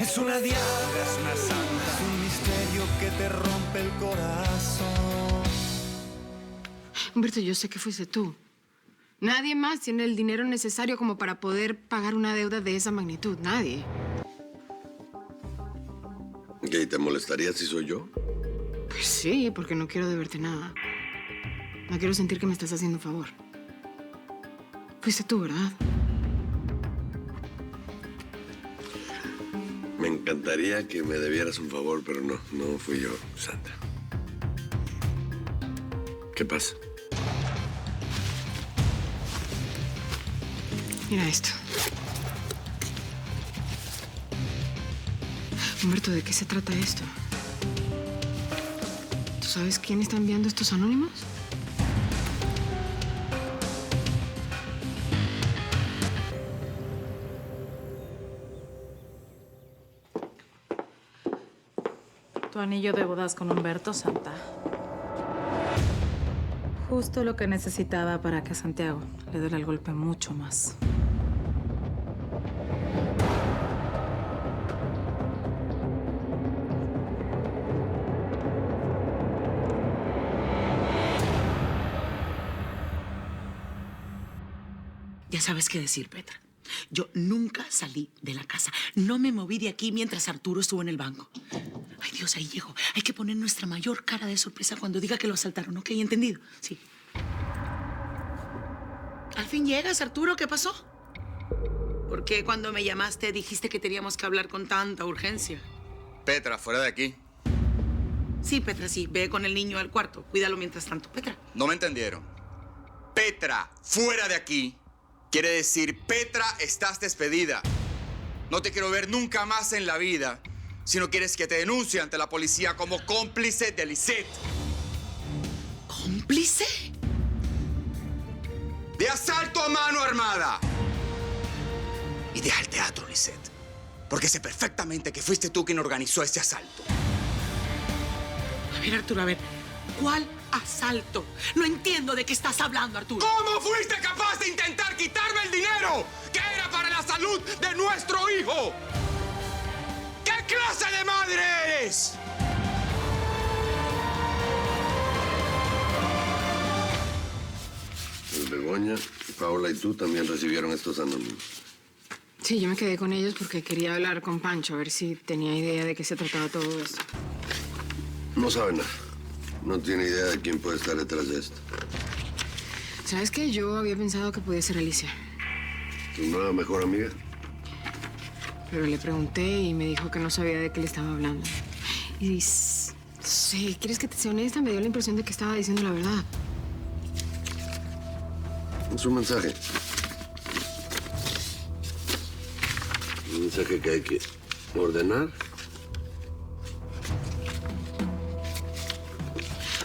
Es una diabla, es una santa, es un misterio que te rompe el corazón. Humberto, yo sé que fuiste tú. Nadie más tiene el dinero necesario como para poder pagar una deuda de esa magnitud. Nadie. ¿Qué, te molestaría si soy yo? Pues sí, porque no quiero deberte nada. No quiero sentir que me estás haciendo un favor. Fuiste tú, ¿verdad? Me encantaría que me debieras un favor, pero no fui yo, Sandra. ¿Qué pasa? Mira esto. Humberto, ¿de qué se trata esto? ¿Tú sabes quién está enviando estos anónimos? Tu anillo de bodas con Humberto, Santa. Justo lo que necesitaba para que a Santiago le diera el golpe mucho más. Ya sabes qué decir, Petra. Yo nunca salí de la casa. No me moví de aquí mientras Arturo estuvo en el banco. Ay, Dios, ahí llegó. Hay que poner nuestra mayor cara de sorpresa cuando diga que lo asaltaron, ¿ok? ¿Entendido? Sí. Al fin llegas, Arturo. ¿Qué pasó? ¿Por qué cuando me llamaste dijiste que teníamos que hablar con tanta urgencia? Petra, fuera de aquí. Sí, Petra, sí. Ve con el niño al cuarto. Cuídalo mientras tanto. Petra. No me entendieron. Petra, fuera de aquí. Quiere decir, Petra, estás despedida. No te quiero ver nunca más en la vida si no quieres que te denuncie ante la policía como cómplice de Lisette. ¿Cómplice? De asalto a mano armada. Y deja el teatro, Lisette. Porque sé perfectamente que fuiste tú quien organizó ese asalto. A ver, Arturo, a ver. ¿Cuál asalto? No entiendo de qué estás hablando, Arturo. ¿Cómo fuiste capaz de intentar quitarme el dinero que era para la salud de nuestro hijo? ¿Qué clase de madre eres? Begoña, Paola y tú también recibieron estos anónimos. Sí, yo me quedé con ellos porque quería hablar con Pancho, a ver si tenía idea de qué se trataba todo esto. No sabe nada. No tiene idea de quién puede estar detrás de esto. ¿Sabes qué? Yo había pensado que podía ser Alicia. ¿Tu nueva mejor amiga? Pero le pregunté y me dijo que no sabía de qué le estaba hablando. Y sí, ¿quieres que te sea honesta? Me dio la impresión de que estaba diciendo la verdad. Es un mensaje. Un mensaje que hay que ordenar.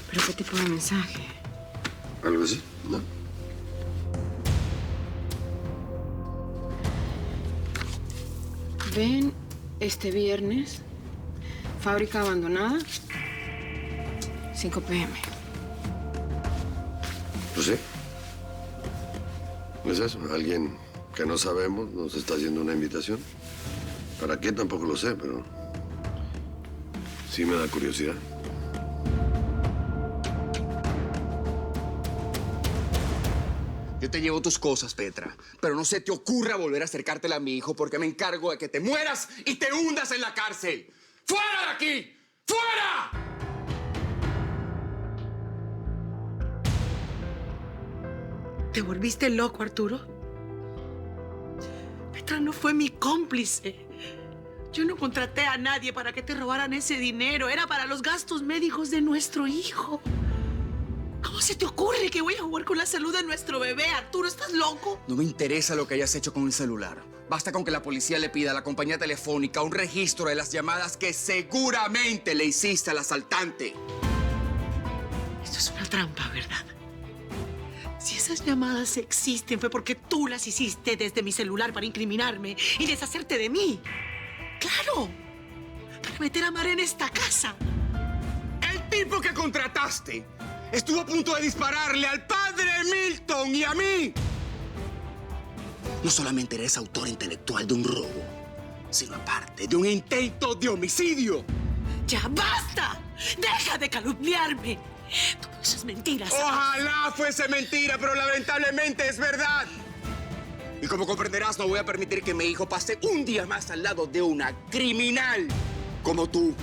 ¿Pero qué tipo de mensaje? Algo así, ¿no? Ven este viernes, fábrica abandonada, 5 p.m. Pues sí. Es eso, alguien que no sabemos nos está haciendo una invitación. ¿Para qué? Tampoco lo sé, pero sí me da curiosidad. Yo te llevo tus cosas, Petra, pero no se te ocurra volver a acercártela a mi hijo porque me encargo de que te mueras y te hundas en la cárcel. ¡Fuera de aquí! ¡Fuera! ¿Te volviste loco, Arturo? Petra no fue mi cómplice. Yo no contraté a nadie para que te robaran ese dinero. Era para los gastos médicos de nuestro hijo. ¿Cómo se te ocurre que voy a jugar con la salud de nuestro bebé, Arturo? ¿Estás loco? No me interesa lo que hayas hecho con el celular. Basta con que la policía le pida a la compañía telefónica un registro de las llamadas que seguramente le hiciste al asaltante. Esto es una trampa, ¿verdad? Si esas llamadas existen fue porque tú las hiciste desde mi celular para incriminarme y deshacerte de mí. ¡Claro! Para meter a Mar en esta casa. El tipo que contrataste estuvo a punto de dispararle al padre Milton y a mí. No solamente eres autor intelectual de un robo, sino aparte de un intento de homicidio. ¡Ya basta! ¡Deja de calumniarme! Todo eso es mentira, ¿sabes? Ojalá fuese mentira, pero lamentablemente es verdad. Y como comprenderás, no voy a permitir que mi hijo pase un día más al lado de una criminal como tú.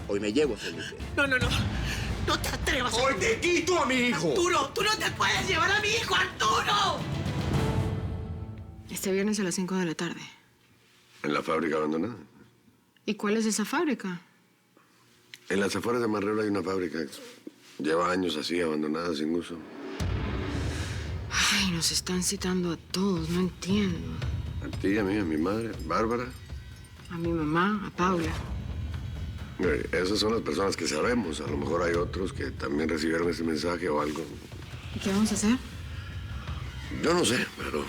Hoy me llevo a Felipe. No. No te atrevas. Hoy te quito a mi hijo. Arturo, tú no te puedes llevar a mi hijo, Arturo. Este viernes a las 5 de la tarde. En la fábrica abandonada. ¿Y cuál es esa fábrica? En las afueras de Marrero hay una fábrica. Lleva años así, abandonada, sin uso. Ay, nos están citando a todos, no entiendo. A ti, a mí, a mi madre, Bárbara. A mi mamá, a Paula. Esas son las personas que sabemos. A lo mejor hay otros que también recibieron ese mensaje o algo. ¿Y qué vamos a hacer? Yo no sé, pero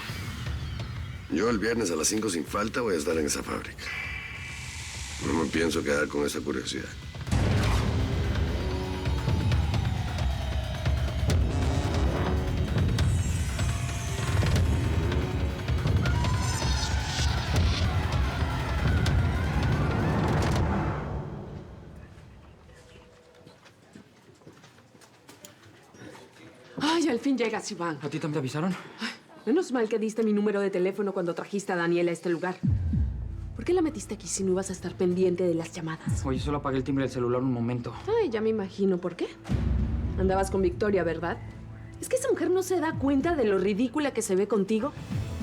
yo el viernes a las 5 sin falta voy a estar en esa fábrica. No me pienso quedar con esa curiosidad. Ay, al fin llegas, Iván. ¿A ti también te avisaron? Menos mal que diste mi número de teléfono cuando trajiste a Daniela a este lugar. ¿Por qué la metiste aquí si no ibas a estar pendiente de las llamadas? Oye, solo apagué el timbre del celular un momento. Ay, ya me imagino por qué. Andabas con Victoria, ¿verdad? ¿Es que esa mujer no se da cuenta de lo ridícula que se ve contigo?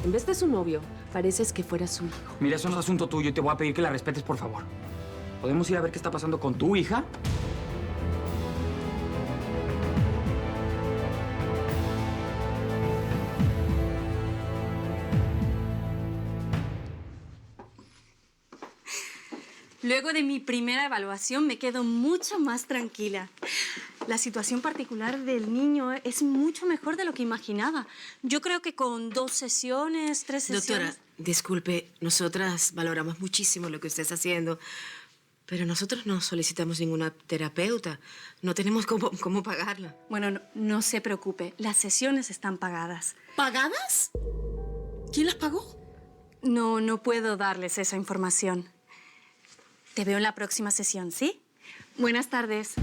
En vez de su novio, pareces que fuera su hijo. Mira, eso no es asunto tuyo y te voy a pedir que la respetes, por favor. ¿Podemos ir a ver qué está pasando con tu hija? Luego de mi primera evaluación me quedo mucho más tranquila. La situación particular del niño es mucho mejor de lo que imaginaba. Yo creo que con 2 sesiones, 3 sesiones... Doctora, disculpe, nosotras valoramos muchísimo lo que usted está haciendo, pero nosotros no solicitamos ninguna terapeuta. No tenemos cómo pagarla. Bueno, no se preocupe. Las sesiones están pagadas. ¿Pagadas? ¿Quién las pagó? No puedo darles esa información. Te veo en la próxima sesión, ¿sí? Buenas tardes.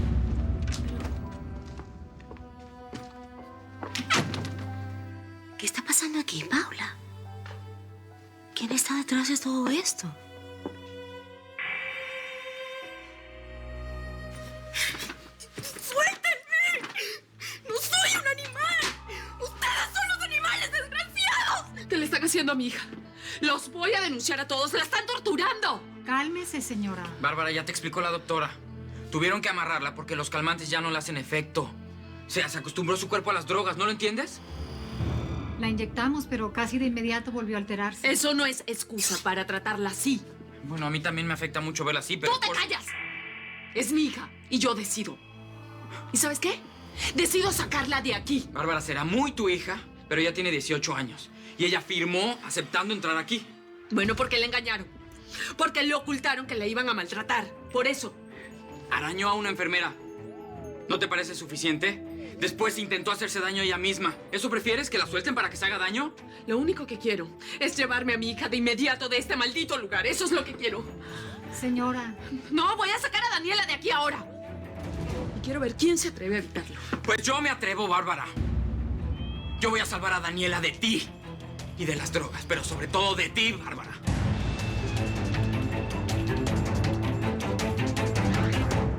¿Qué está pasando aquí, Paula? ¿Quién está detrás de todo esto? ¡Suéltenme! ¡No soy un animal! ¡Ustedes son los animales desgraciados! ¿Qué le están haciendo a mi hija? Los voy a denunciar a todos. ¡La están torturando! Cálmese, señora. Bárbara, ya te explicó la doctora. Tuvieron que amarrarla porque los calmantes ya no le hacen efecto. O sea, se acostumbró su cuerpo a las drogas, ¿no lo entiendes? La inyectamos, pero casi de inmediato volvió a alterarse. Eso no es excusa para tratarla así. Bueno, a mí también me afecta mucho verla así, pero... ¡Tú te callas! Es mi hija y yo decido. ¿Y sabes qué? Decido sacarla de aquí. Bárbara será muy tu hija, pero ella tiene 18 años. Y ella firmó aceptando entrar aquí. Bueno, porque la engañaron. Porque le ocultaron que la iban a maltratar. Por eso. Arañó a una enfermera. ¿No te parece suficiente? Después intentó hacerse daño ella misma. ¿Eso prefieres, que la suelten para que se haga daño? Lo único que quiero es llevarme a mi hija de inmediato de este maldito lugar. Eso es lo que quiero. Señora. No, voy a sacar a Daniela de aquí ahora. Y quiero ver quién se atreve a evitarlo. Pues yo me atrevo, Bárbara. Yo voy a salvar a Daniela de ti y de las drogas, pero sobre todo de ti, Bárbara.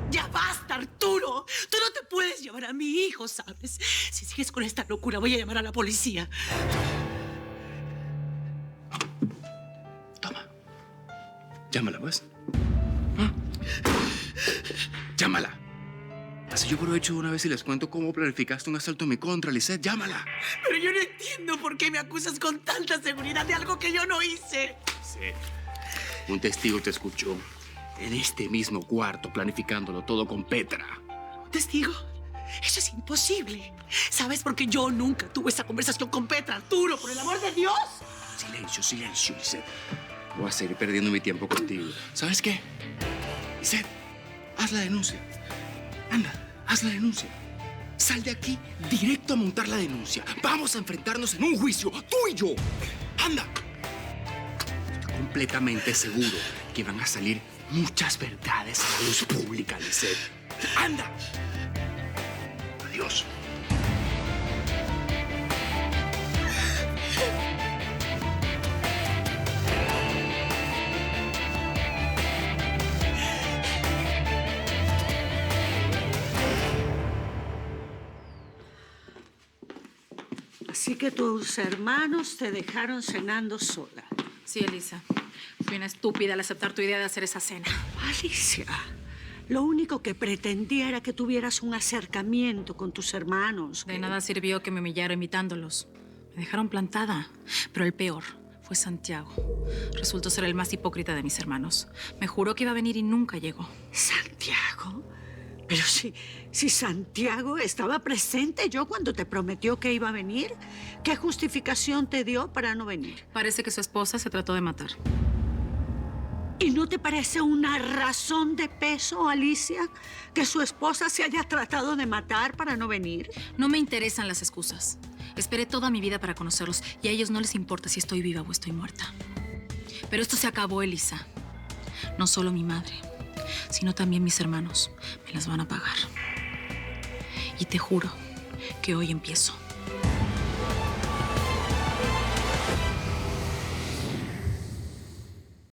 ¡Ya basta, Arturo! Tú no te puedes llevar a mi hijo, ¿sabes? Si sigues con esta locura, voy a llamar a la policía. Toma. Llámala, pues. ¿Ah? Llámala. Así yo aprovecho una vez y les cuento cómo planificaste un asalto en mi contra, Lisette. Llámala. Pero yo no entiendo por qué me acusas con tanta seguridad de algo que yo no hice. Sí. Un testigo te escuchó en este mismo cuarto, planificándolo todo con Petra. ¿Testigo? Eso es imposible. ¿Sabes por qué yo nunca tuve esa conversación con Petra, Arturo? ¡Por el amor de Dios! Silencio, silencio, Lisette. Voy a seguir perdiendo mi tiempo contigo. ¿Sabes qué? Lisette, haz la denuncia. Anda, haz la denuncia. Sal de aquí directo a montar la denuncia. Vamos a enfrentarnos en un juicio, tú y yo. Anda. completamente seguro que van a salir muchas verdades a la luz pública, Lisette. ¡Anda! Adiós. Así que tus hermanos te dejaron cenando sola. Sí, Elisa. Fui una estúpida al aceptar tu idea de hacer esa cena. Alicia, lo único que pretendía era que tuvieras un acercamiento con tus hermanos. De nada sirvió que me humillara imitándolos. Me dejaron plantada. Pero el peor fue Santiago. Resultó ser el más hipócrita de mis hermanos. Me juró que iba a venir y nunca llegó. ¿Santiago? Pero si Santiago estaba presente yo cuando te prometió que iba a venir, ¿qué justificación te dio para no venir? Parece que su esposa se trató de matar. ¿Y no te parece una razón de peso, Alicia, que su esposa se haya tratado de matar para no venir? No me interesan las excusas. Esperé toda mi vida para conocerlos y a ellos no les importa si estoy viva o estoy muerta. Pero esto se acabó, Elisa. No solo mi madre, sino también mis hermanos me las van a pagar. Y te juro que hoy empiezo.